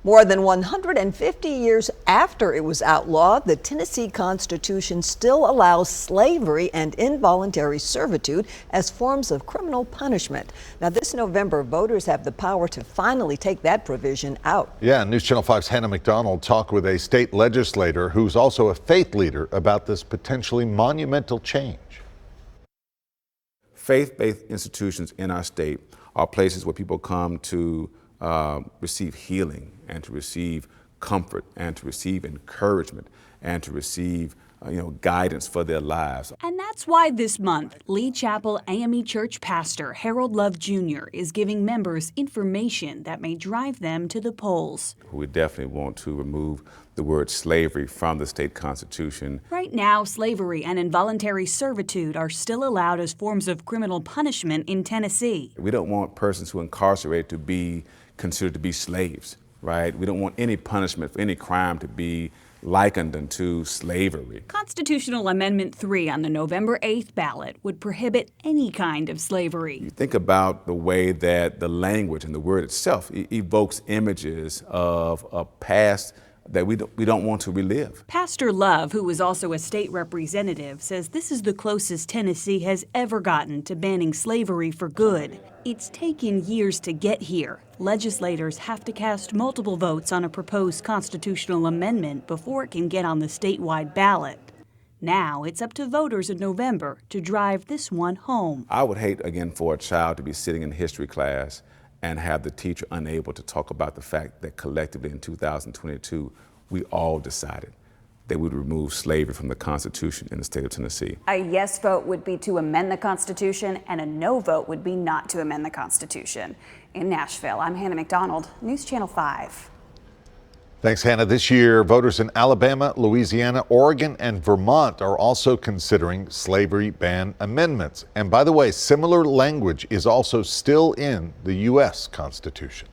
More than 150 years after it was outlawed, the Tennessee Constitution still allows slavery and involuntary servitude as forms of criminal punishment. Now, this November, voters have the power to finally take that provision out. Yeah, News Channel 5's Hannah McDonald talked with a state legislator who's also a faith leader about this potentially monumental change. Faith-based institutions in our state are places where people come to receive healing and to receive comfort and to receive encouragement and to receive guidance for their lives. And that's why this month, Lee Chapel AME Church pastor Harold Love Jr. is giving members information that may drive them to the polls. We definitely want to remove the word slavery from the state constitution. Right now, slavery and involuntary servitude are still allowed as forms of criminal punishment in Tennessee. We don't want persons who are incarcerated to be considered to be slaves, right? We don't want any punishment for any crime to be likened unto slavery. Constitutional Amendment 3 on the November 8th ballot would prohibit any kind of slavery. You think about the way that the language and the word itself evokes images of a past that we don't want to relive. Pastor Love, who is also a state representative, says this is the closest Tennessee has ever gotten to banning slavery for good. It's taken years to get here. Legislators have to cast multiple votes on a proposed constitutional amendment before it can get on the statewide ballot. Now it's up to voters in November to drive this one home. I would hate, again, for a child to be sitting in history class and have the teacher unable to talk about the fact that collectively in 2022, we all decided that we would remove slavery from the Constitution in the state of Tennessee. A yes vote would be to amend the Constitution, and a no vote would be not to amend the Constitution. In Nashville, I'm Hannah McDonald, News Channel 5. Thanks, Hannah. This year, voters in Alabama, Louisiana, Oregon, and Vermont are also considering slavery ban amendments. And by the way, similar language is also still in the U.S. Constitution.